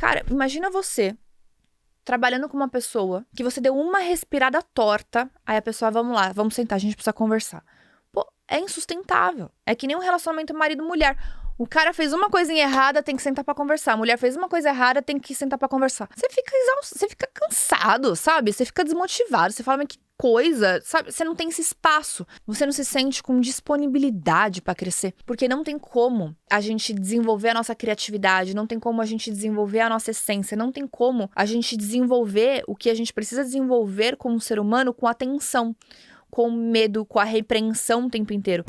Cara, imagina você trabalhando com uma pessoa que você deu uma respirada torta, aí a pessoa, vamos lá, vamos sentar, a gente precisa conversar. Pô, é insustentável. É que nem um relacionamento marido-mulher. O cara fez uma coisinha errada, tem que sentar pra conversar. A mulher fez uma coisa errada, tem que sentar pra conversar. Você fica exausto, você fica cansado, sabe? Você fica desmotivado, você fala, mas que coisa, sabe? Você não tem esse espaço. Você não se sente com disponibilidade pra crescer. Porque não tem como a gente desenvolver a nossa criatividade, não tem como a gente desenvolver a nossa essência, não tem como a gente desenvolver o que a gente precisa desenvolver como ser humano com atenção, com medo, com a repreensão o tempo inteiro.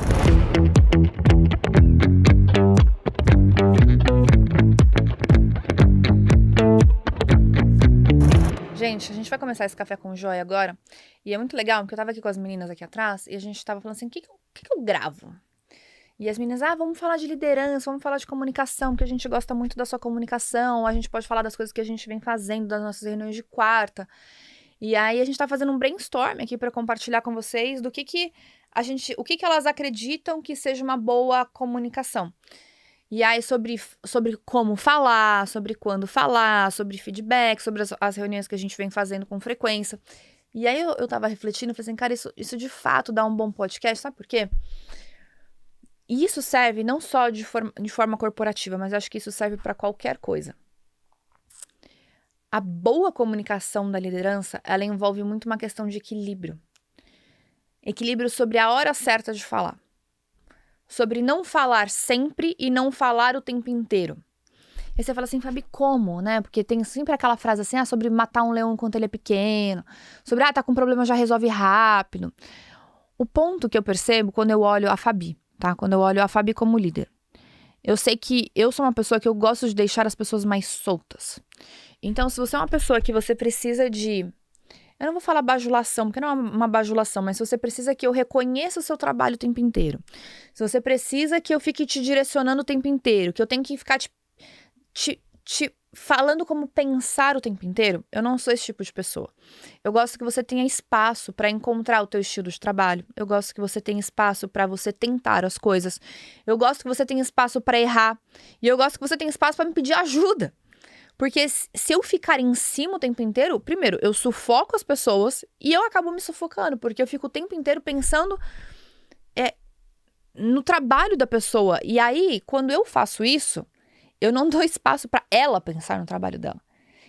Gente, a gente vai começar esse Café com Joia agora. E é muito legal, porque eu tava aqui com as meninas aqui atrás e a gente tava falando assim, o que eu gravo? E as meninas, vamos falar de liderança, vamos falar de comunicação, porque a gente gosta muito da sua comunicação, a gente pode falar das coisas que a gente vem fazendo, das nossas reuniões de quarta. E aí a gente tá fazendo um brainstorm aqui pra compartilhar com vocês do que o que elas acreditam que seja uma boa comunicação. E aí sobre como falar, sobre quando falar, sobre feedback, sobre as reuniões que a gente vem fazendo com frequência. E aí eu tava refletindo, falei assim, cara, isso de fato dá um bom podcast, sabe por quê? E isso serve não só de forma corporativa, mas eu acho que isso serve para qualquer coisa. A boa comunicação da liderança, ela envolve muito uma questão de equilíbrio. Equilíbrio sobre a hora certa de falar. Sobre não falar sempre e não falar o tempo inteiro. Aí você fala assim, Fabi, como, né? Porque tem sempre aquela frase assim, sobre matar um leão enquanto ele é pequeno. Sobre, tá com problema, já resolve rápido. O ponto que eu percebo quando eu olho a Fabi, tá? Quando eu olho a Fabi como líder. Eu sei que eu sou uma pessoa que eu gosto de deixar as pessoas mais soltas. Então, se você é uma pessoa que você precisa de... Eu não vou falar bajulação, porque não é uma bajulação, mas se você precisa que eu reconheça o seu trabalho o tempo inteiro, se você precisa que eu fique te direcionando o tempo inteiro, que eu tenho que ficar te falando como pensar o tempo inteiro, eu não sou esse tipo de pessoa. Eu gosto que você tenha espaço para encontrar o teu estilo de trabalho. Eu gosto que você tenha espaço para você tentar as coisas. Eu gosto que você tenha espaço para errar. E eu gosto que você tenha espaço para me pedir ajuda. Porque se eu ficar em cima o tempo inteiro, primeiro, eu sufoco as pessoas e eu acabo me sufocando, porque eu fico o tempo inteiro pensando no trabalho da pessoa. E aí, quando eu faço isso, eu não dou espaço para ela pensar no trabalho dela.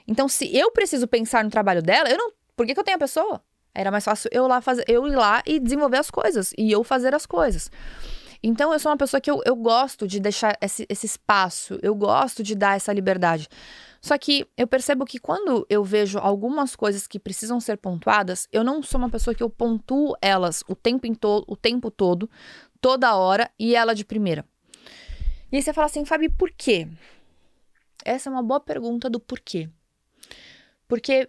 Então, se eu preciso pensar no trabalho dela, por que eu tenho a pessoa? Era mais fácil eu ir lá e desenvolver as coisas, e eu fazer as coisas. Então, eu sou uma pessoa que eu gosto de deixar esse espaço, eu gosto de dar essa liberdade. Só que eu percebo que quando eu vejo algumas coisas que precisam ser pontuadas, eu não sou uma pessoa que eu pontuo elas o tempo todo, toda hora, e ela de primeira. E aí você fala assim, Fabi, por quê? Essa é uma boa pergunta do porquê. Porque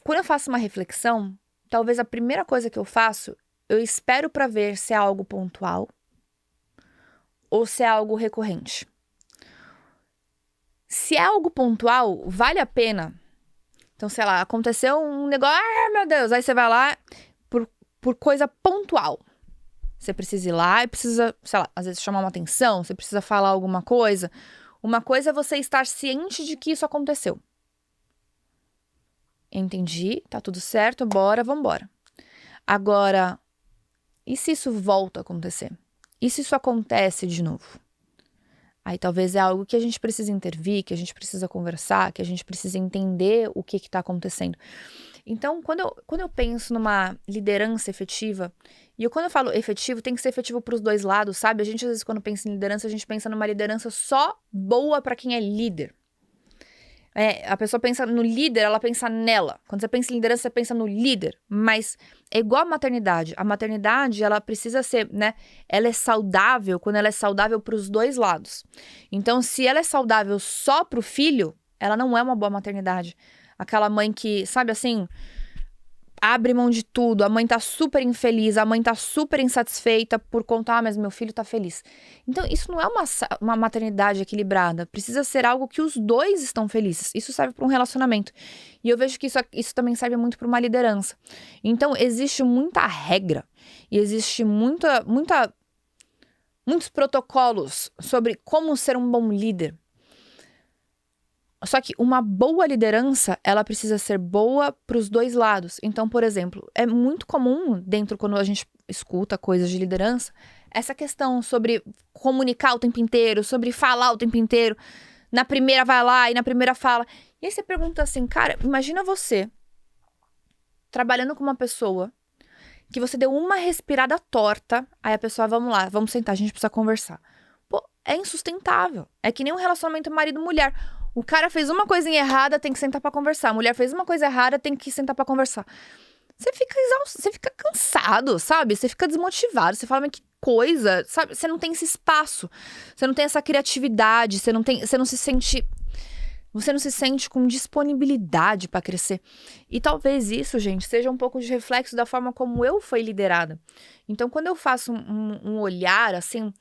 quando eu faço uma reflexão, talvez a primeira coisa que eu faço, eu espero para ver se é algo pontual ou se é algo recorrente. Se é algo pontual, vale a pena. Então, sei lá, aconteceu um negócio, meu Deus, aí você vai lá por coisa pontual. Você precisa ir lá e precisa, sei lá, às vezes chamar uma atenção, você precisa falar alguma coisa. Uma coisa é você estar ciente de que isso aconteceu. Entendi, tá tudo certo, vambora. Agora, e se isso volta a acontecer? E se isso acontece de novo? Aí talvez é algo que a gente precisa intervir, que a gente precisa conversar, que a gente precisa entender o que está acontecendo. Então, quando eu penso numa liderança efetiva, e quando eu falo efetivo, tem que ser efetivo para os dois lados, sabe? A gente, às vezes, quando pensa em liderança, a gente pensa numa liderança só boa para quem é líder. A pessoa pensa no líder, ela pensa nela. Quando você pensa em liderança, você pensa no líder. Mas é igual a maternidade. A maternidade, ela precisa ser, né? Ela é saudável quando ela é saudável para os dois lados. Então, se ela é saudável só para o filho, ela não é uma boa maternidade. Aquela mãe que, sabe assim, abre mão de tudo, a mãe tá super infeliz, a mãe tá super insatisfeita por conta, mas meu filho tá feliz. Então, isso não é uma maternidade equilibrada. Precisa ser algo que os dois estão felizes. Isso serve para um relacionamento. E eu vejo que isso também serve muito para uma liderança. Então, existe muita regra e existe muitos protocolos sobre como ser um bom líder. Só que uma boa liderança, ela precisa ser boa para os dois lados. Então, por exemplo, é muito comum quando a gente escuta coisas de liderança, essa questão sobre comunicar o tempo inteiro, sobre falar o tempo inteiro. Na primeira vai lá e na primeira fala. E aí você pergunta assim, cara, imagina você trabalhando com uma pessoa que você deu uma respirada torta, aí a pessoa, vamos lá, vamos sentar, a gente precisa conversar. Pô, é insustentável. É que nem um relacionamento marido-mulher. O cara fez uma coisinha errada, tem que sentar pra conversar. A mulher fez uma coisa errada, tem que sentar pra conversar. Você fica exausto, você fica cansado, sabe? Você fica desmotivado, você fala, mas que coisa, sabe? Você não tem esse espaço, você não tem essa criatividade, você não se sente com disponibilidade pra crescer. E talvez isso, gente, seja um pouco de reflexo da forma como eu fui liderada. Então, quando eu faço um olhar, assim,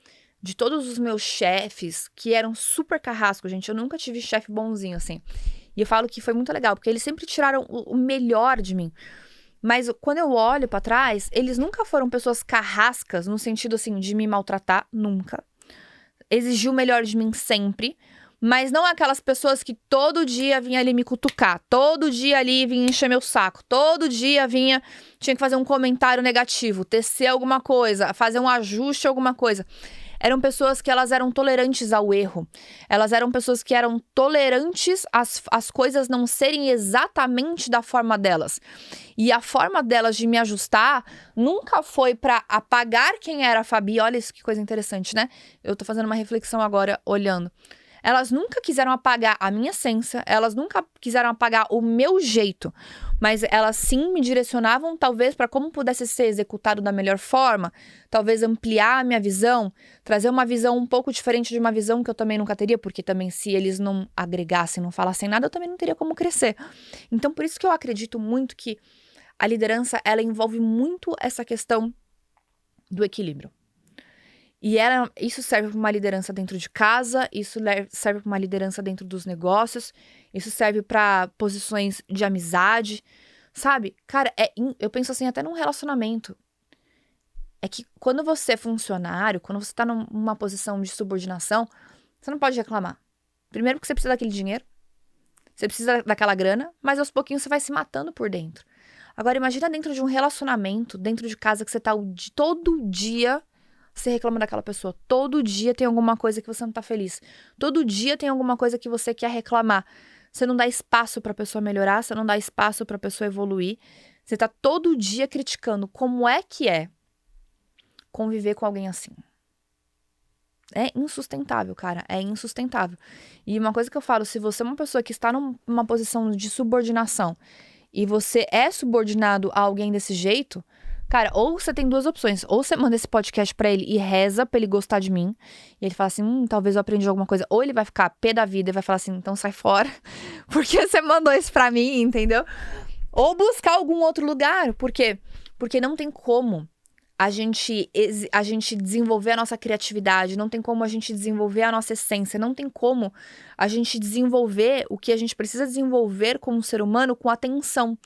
de todos os meus chefes, que eram super carrascos, gente, eu nunca tive chefe bonzinho, assim. E eu falo que foi muito legal, porque eles sempre tiraram o melhor de mim. Mas quando eu olho pra trás, eles nunca foram pessoas carrascas, no sentido, assim, de me maltratar, nunca. Exigiu o melhor de mim sempre. Mas não aquelas pessoas que todo dia vinha ali me cutucar, todo dia ali vinha encher meu saco, todo dia tinha que fazer um comentário negativo, tecer alguma coisa, fazer um ajuste alguma coisa. Eram pessoas que elas eram tolerantes ao erro. Elas eram pessoas que eram tolerantes às coisas não serem exatamente da forma delas. E a forma delas de me ajustar nunca foi pra apagar quem era a Fabi. Olha isso, que coisa interessante, né? Eu tô fazendo uma reflexão agora, olhando. Elas nunca quiseram apagar a minha essência, elas nunca quiseram apagar o meu jeito, mas elas sim me direcionavam talvez para como pudesse ser executado da melhor forma, talvez ampliar a minha visão, trazer uma visão um pouco diferente de uma visão que eu também nunca teria, porque também se eles não agregassem, não falassem nada, eu também não teria como crescer. Então por isso que eu acredito muito que a liderança, ela envolve muito essa questão do equilíbrio. E isso serve para uma liderança dentro de casa, isso serve para uma liderança dentro dos negócios, isso serve para posições de amizade, sabe? Cara, eu penso assim, até num relacionamento. É que quando você é funcionário, quando você tá numa posição de subordinação, você não pode reclamar. Primeiro porque você precisa daquele dinheiro, você precisa daquela grana, mas aos pouquinhos você vai se matando por dentro. Agora imagina dentro de um relacionamento, dentro de casa que você tá todo dia. Você reclama daquela pessoa. Todo dia tem alguma coisa que você não tá feliz. Todo dia tem alguma coisa que você quer reclamar. Você não dá espaço pra pessoa melhorar, você não dá espaço pra pessoa evoluir. Você tá todo dia criticando. Como é que é conviver com alguém assim? É insustentável, cara. É insustentável. E uma coisa que eu falo, se você é uma pessoa que está numa posição de subordinação e você é subordinado a alguém desse jeito, cara, ou você tem duas opções. Ou você manda esse podcast pra ele e reza pra ele gostar de mim. E ele fala assim, talvez eu aprendi alguma coisa. Ou ele vai ficar pé da vida e vai falar assim, então sai fora. Porque você mandou isso pra mim, entendeu? Ou buscar algum outro lugar. Por quê? Porque não tem como a gente desenvolver a nossa criatividade. Não tem como a gente desenvolver a nossa essência. Não tem como a gente desenvolver o que a gente precisa desenvolver como ser humano com atenção,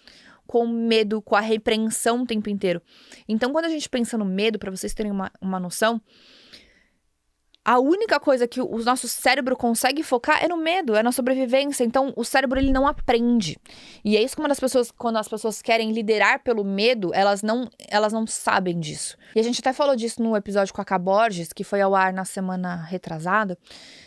com medo, com a repreensão o tempo inteiro. Então, quando a gente pensa no medo, para vocês terem uma noção, a única coisa que o nosso cérebro consegue focar é no medo, é na sobrevivência. Então, o cérebro, ele não aprende. E é isso que quando as pessoas querem liderar pelo medo, elas não sabem disso. E a gente até falou disso no episódio com a Ká Borges, que foi ao ar na semana retrasada,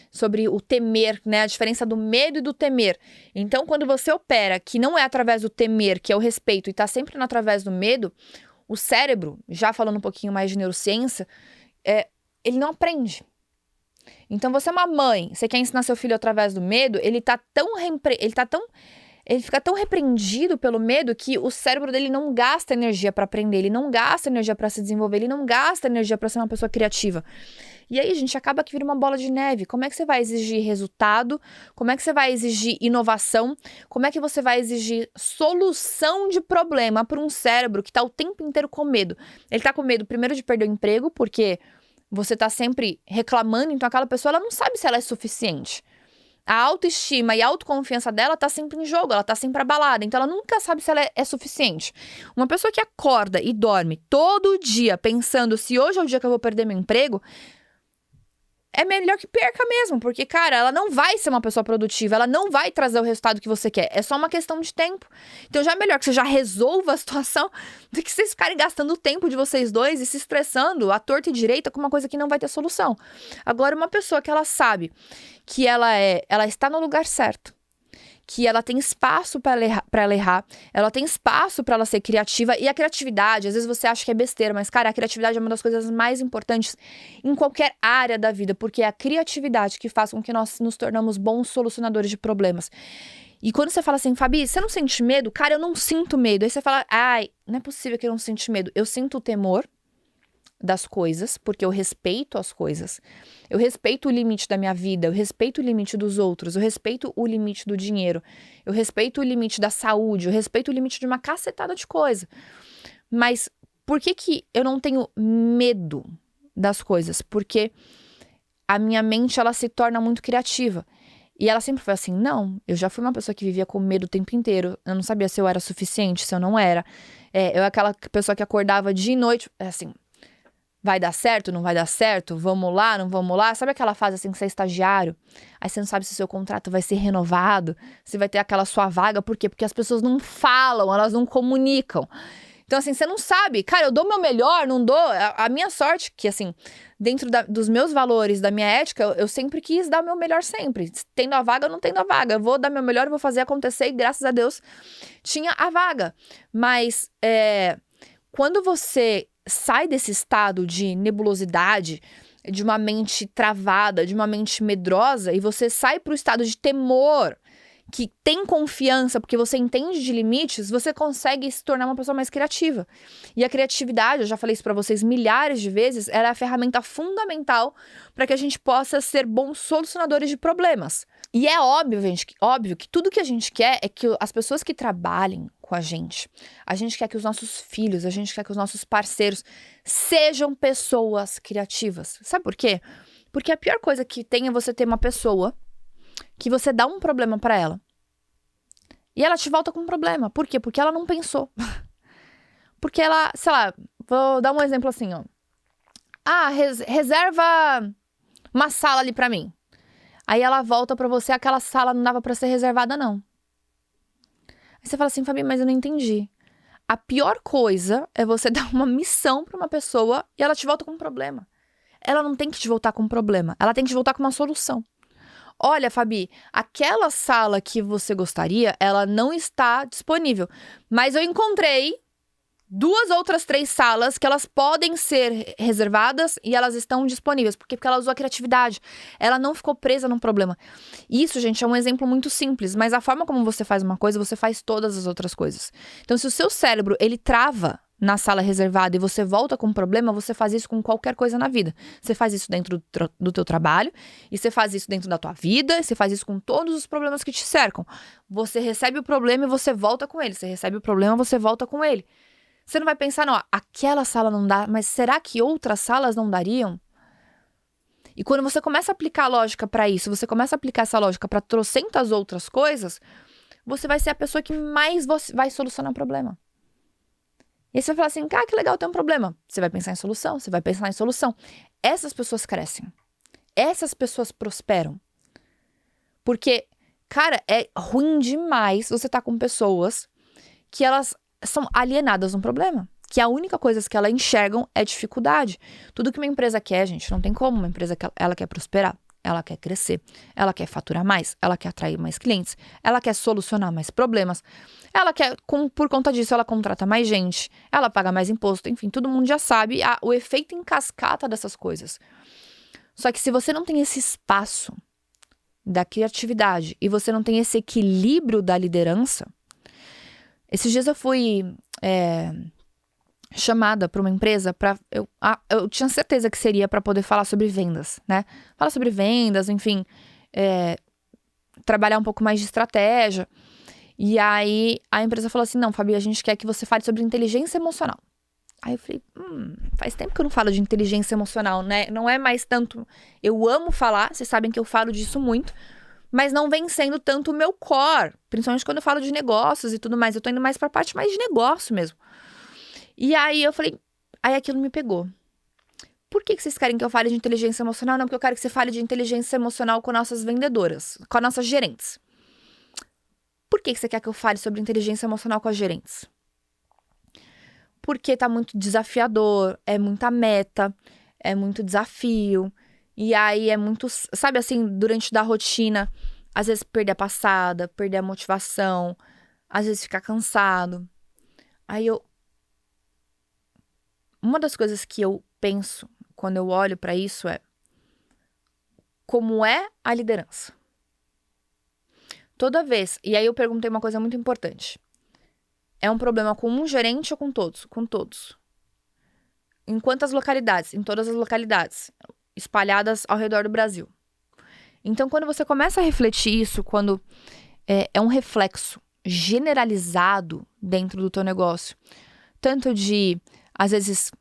sobre o temer, né? A diferença do medo e do temer. Então, quando você opera que não é através do temer, que é o respeito, e tá sempre através do medo, o cérebro, já falando um pouquinho mais de neurociência, ele não aprende. Então, você é uma mãe, você quer ensinar seu filho através do medo, ele fica tão repreendido pelo medo que o cérebro dele não gasta energia pra aprender, ele não gasta energia pra se desenvolver, ele não gasta energia pra ser uma pessoa criativa. E aí, gente, acaba que vira uma bola de neve. Como é que você vai exigir resultado? Como é que você vai exigir inovação? Como é que você vai exigir solução de problema para um cérebro que tá o tempo inteiro com medo? Ele tá com medo, primeiro, de perder o emprego, porque você tá sempre reclamando, então aquela pessoa, ela não sabe se ela é suficiente. A autoestima e a autoconfiança dela tá sempre em jogo, ela tá sempre abalada, então ela nunca sabe se ela é suficiente. Uma pessoa que acorda e dorme todo dia pensando se hoje é o dia que eu vou perder meu emprego, é melhor que perca mesmo, porque, cara, ela não vai ser uma pessoa produtiva, ela não vai trazer o resultado que você quer, é só uma questão de tempo. Então já é melhor que você já resolva a situação do que vocês ficarem gastando o tempo de vocês dois e se estressando à torta e direita com uma coisa que não vai ter solução. Agora, uma pessoa que ela sabe que ela está no lugar certo, que ela tem espaço para ela errar, ela tem espaço para ela ser criativa, e a criatividade, às vezes você acha que é besteira, mas, cara, a criatividade é uma das coisas mais importantes em qualquer área da vida, porque é a criatividade que faz com que nós nos tornamos bons solucionadores de problemas. E quando você fala assim, Fabi, você não sente medo? Cara, eu não sinto medo. Aí você fala, ai, não é possível que eu não sinta medo. Eu sinto o temor das coisas, porque eu respeito as coisas. Eu respeito o limite da minha vida, eu respeito o limite dos outros, eu respeito o limite do dinheiro, eu respeito o limite da saúde, eu respeito o limite de uma cacetada de coisa. Mas por que eu não tenho medo das coisas? Porque a minha mente, ela se torna muito criativa. E ela sempre foi assim, não, eu já fui uma pessoa que vivia com medo o tempo inteiro, eu não sabia se eu era suficiente, se eu não era. Eu era aquela pessoa que acordava dia e noite, assim, vai dar certo, não vai dar certo? Vamos lá, não vamos lá? Sabe aquela fase assim que você é estagiário? Aí você não sabe se o seu contrato vai ser renovado, se vai ter aquela sua vaga. Por quê? Porque as pessoas não falam, elas não comunicam. Então, assim, você não sabe. Cara, eu dou meu melhor, não dou. A minha sorte, que assim, dentro dos meus valores, da minha ética, eu sempre quis dar o meu melhor sempre. Tendo a vaga ou não tendo a vaga. Eu vou dar meu melhor, eu vou fazer acontecer e graças a Deus tinha a vaga. Mas, quando você sai desse estado de nebulosidade, de uma mente travada, de uma mente medrosa, e você sai para o estado de temor, que tem confiança, porque você entende de limites, você consegue se tornar uma pessoa mais criativa. E a criatividade, eu já falei isso para vocês milhares de vezes, ela é a ferramenta fundamental para que a gente possa ser bons solucionadores de problemas. E é óbvio, gente, óbvio que tudo que a gente quer é que as pessoas que trabalhem com a gente quer que os nossos filhos, a gente quer que os nossos parceiros sejam pessoas criativas. Sabe por quê? Porque a pior coisa que tem é você ter uma pessoa que você dá um problema pra ela e ela te volta com um problema. Por quê? Porque ela não pensou. Porque ela, sei lá, vou dar um exemplo assim, ó. Reserva uma sala ali pra mim. Aí ela volta pra você, aquela sala não dava pra ser reservada, não. Aí você fala assim, Fabi, mas eu não entendi. A pior coisa é você dar uma missão pra uma pessoa e ela te volta com um problema. Ela não tem que te voltar com um problema, ela tem que te voltar com uma solução. Olha, Fabi, aquela sala que você gostaria, ela não está disponível. Mas eu encontrei 2 outras 3 salas que elas podem ser reservadas e elas estão disponíveis. Por quê? Porque ela usou a criatividade. Ela não ficou presa num problema. Isso, gente, é um exemplo muito simples. Mas a forma como você faz uma coisa, você faz todas as outras coisas. Então, se o seu cérebro, ele trava na sala reservada e você volta com um problema, você faz isso com qualquer coisa na vida. Você faz isso dentro do teu trabalho, e você faz isso dentro da tua vida, e você faz isso com todos os problemas que te cercam. Você recebe o problema e você volta com ele. Você recebe o problema, você volta com ele. Você não vai pensar, não, aquela sala não dá, mas será que outras salas não dariam? E quando você começa a aplicar a lógica para isso, você começa a aplicar essa lógica para trocentas outras coisas, você vai ser a pessoa que mais vai solucionar o problema. E aí você vai falar assim, que legal, tem um problema. Você vai pensar em solução, você vai pensar em solução. Essas pessoas crescem. Essas pessoas prosperam. Porque, cara, é ruim demais você estar com pessoas que elas são alienadas no problema. Que a única coisa que elas enxergam é dificuldade. Tudo que uma empresa quer, gente, não tem como. Uma empresa que ela quer prosperar. Ela quer crescer, ela quer faturar mais, ela quer atrair mais clientes, ela quer solucionar mais problemas, ela quer, por conta disso, ela contrata mais gente, ela paga mais imposto, enfim, todo mundo já sabe o efeito em cascata dessas coisas. Só que se você não tem esse espaço da criatividade e você não tem esse equilíbrio da liderança, esses dias eu fui chamada para uma empresa eu tinha certeza que seria para poder falar sobre vendas, né? Falar sobre vendas, enfim, trabalhar um pouco mais de estratégia. E aí a empresa falou assim, não, Fabi, a gente quer que você fale sobre inteligência emocional. Aí eu falei, faz tempo que eu não falo de inteligência emocional, né? Não é mais tanto, eu amo falar, vocês sabem que eu falo disso muito, mas não vem sendo tanto o meu core, principalmente quando eu falo de negócios e tudo mais, eu tô indo mais pra parte mais de negócio mesmo. E aí eu falei, aí aquilo me pegou. Por que vocês querem que eu fale de inteligência emocional? Não, porque eu quero que você fale de inteligência emocional com nossas vendedoras, com nossas gerentes. Por que você quer que eu fale sobre inteligência emocional com as gerentes? Porque tá muito desafiador, é muita meta, é muito desafio. E aí é muito, sabe assim, durante da rotina, às vezes perder a passada, perder a motivação, às vezes ficar cansado. Uma das coisas que eu penso quando eu olho para isso é como é a liderança. Toda vez, e aí eu perguntei uma coisa muito importante. É um problema com um gerente ou com todos? Com todos. Em quantas localidades? Em todas as localidades, espalhadas ao redor do Brasil. Então, quando você começa a refletir isso, quando é um reflexo generalizado dentro do teu negócio, tanto de, às vezes,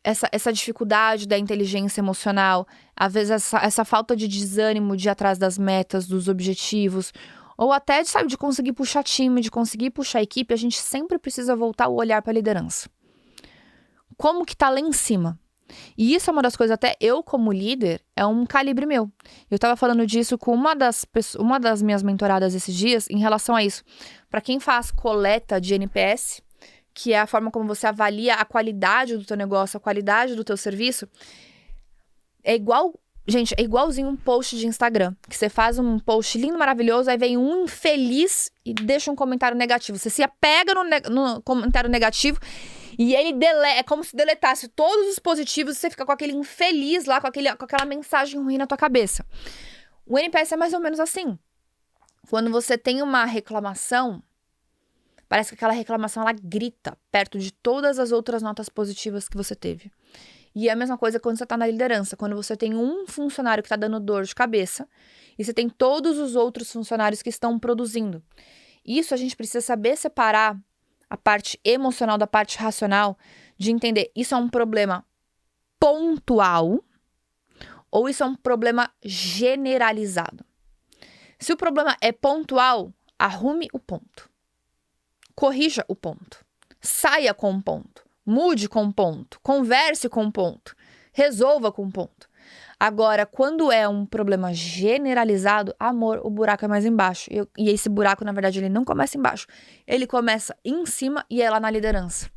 essa dificuldade da inteligência emocional, às vezes essa falta de desânimo de ir atrás das metas, dos objetivos, ou até, sabe, de conseguir puxar time, de conseguir puxar equipe, a gente sempre precisa voltar o olhar para a liderança. Como que tá lá em cima? E isso é uma das coisas, até eu como líder, é um calibre meu. Eu tava falando disso com uma das minhas mentoradas esses dias, em relação a isso. Para quem faz coleta de NPS, que é a forma como você avalia a qualidade do teu negócio, a qualidade do teu serviço, é igualzinho um post de Instagram, que você faz um post lindo, maravilhoso, aí vem um infeliz e deixa um comentário negativo. Você se apega no comentário negativo e ele é como se deletasse todos os positivos e você fica com aquele infeliz lá, com aquela mensagem ruim na tua cabeça. O NPS é mais ou menos assim. Quando você tem uma reclamação, parece que aquela reclamação, ela grita perto de todas as outras notas positivas que você teve. E é a mesma coisa quando você está na liderança. Quando você tem um funcionário que está dando dor de cabeça e você tem todos os outros funcionários que estão produzindo. Isso a gente precisa saber separar a parte emocional da parte racional, de entender isso é um problema pontual ou isso é um problema generalizado. Se o problema é pontual, arrume o ponto. Corrija o ponto. Saia com um ponto. Mude com um ponto. Converse com um ponto. Resolva com um ponto. Agora, quando é um problema generalizado, amor, o buraco é mais embaixo. E esse buraco, na verdade, ele não começa embaixo. Ele começa em cima e é lá na liderança.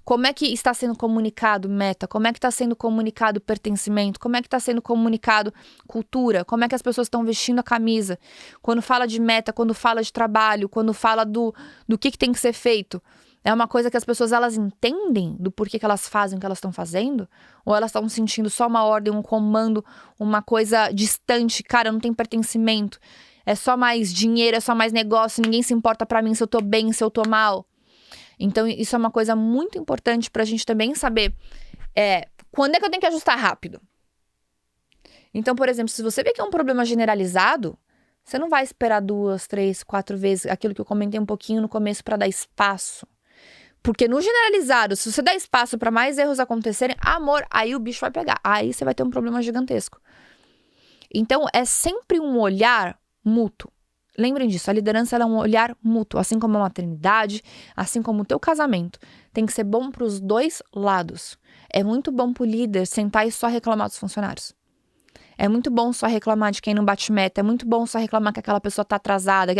Como é que está sendo comunicado meta? Como é que está sendo comunicado pertencimento? Como é que está sendo comunicado cultura? Como é que as pessoas estão vestindo a camisa? Quando fala de meta, quando fala de trabalho, quando fala do que tem que ser feito. É uma coisa que as pessoas, elas entendem do porquê que elas fazem o que elas estão fazendo? Ou elas estão sentindo só uma ordem, um comando, uma coisa distante? Cara, não tem pertencimento. É só mais dinheiro, é só mais negócio. Ninguém se importa pra mim se eu tô bem, se eu tô mal. Então, isso é uma coisa muito importante pra gente também saber. Quando é que eu tenho que ajustar rápido? Então, por exemplo, se você vê que é um problema generalizado, você não vai esperar 2, 3, 4 vezes aquilo que eu comentei um pouquinho no começo pra dar espaço. Porque no generalizado, se você der espaço para mais erros acontecerem, amor, aí o bicho vai pegar. Aí você vai ter um problema gigantesco. Então, é sempre um olhar mútuo. Lembrem disso, a liderança ela é um olhar mútuo. Assim como a maternidade, assim como o teu casamento. Tem que ser bom para os dois lados. É muito bom pro líder sentar e só reclamar dos funcionários. É muito bom só reclamar de quem não bate meta. É muito bom só reclamar que aquela pessoa tá atrasada.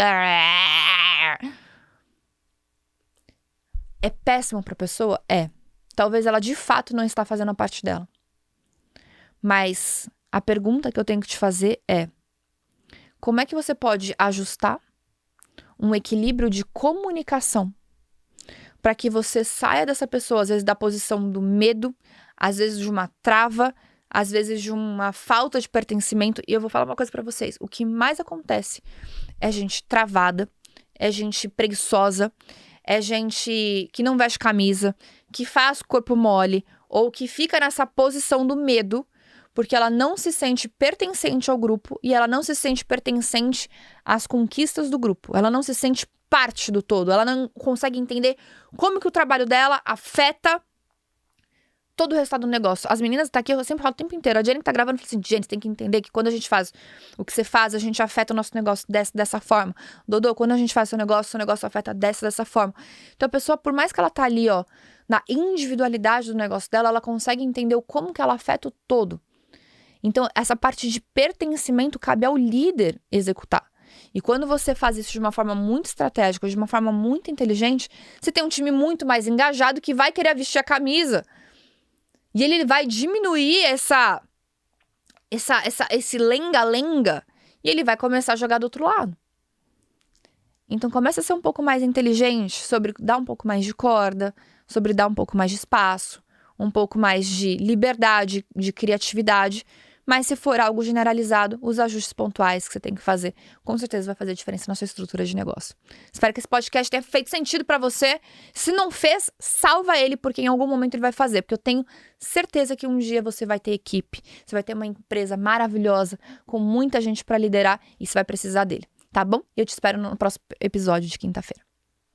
É péssimo para a pessoa? É. Talvez ela de fato não está fazendo a parte dela. Mas a pergunta que eu tenho que te fazer é: como é que você pode ajustar um equilíbrio de comunicação para que você saia dessa pessoa, às vezes da posição do medo, às vezes de uma trava, às vezes de uma falta de pertencimento? E eu vou falar uma coisa para vocês: o que mais acontece é gente travada, é gente preguiçosa, é gente que não veste camisa, que faz corpo mole, ou que fica nessa posição do medo, porque ela não se sente pertencente ao grupo e ela não se sente pertencente às conquistas do grupo. Ela não se sente parte do todo. Ela não consegue entender como que o trabalho dela afeta todo o resultado do negócio. As meninas tá aqui, eu sempre falo o tempo inteiro. A Jenny que tá gravando, fala assim, gente, você tem que entender que quando a gente faz o que você faz, a gente afeta o nosso negócio dessa forma. Dodô, quando a gente faz seu negócio afeta dessa forma. Então a pessoa, por mais que ela tá ali, ó, na individualidade do negócio dela, ela consegue entender o como que ela afeta o todo. Então, essa parte de pertencimento cabe ao líder executar. E quando você faz isso de uma forma muito estratégica, de uma forma muito inteligente, você tem um time muito mais engajado que vai querer vestir a camisa. E ele vai diminuir esse lenga-lenga e ele vai começar a jogar do outro lado. Então, começa a ser um pouco mais inteligente sobre dar um pouco mais de corda, sobre dar um pouco mais de espaço, um pouco mais de liberdade, de criatividade. Mas se for algo generalizado, os ajustes pontuais que você tem que fazer, com certeza vai fazer diferença na sua estrutura de negócio. Espero que esse podcast tenha feito sentido para você. Se não fez, salva ele, porque em algum momento ele vai fazer. Porque eu tenho certeza que um dia você vai ter equipe, você vai ter uma empresa maravilhosa, com muita gente para liderar, e você vai precisar dele, tá bom? Eu te espero no próximo episódio de quinta-feira.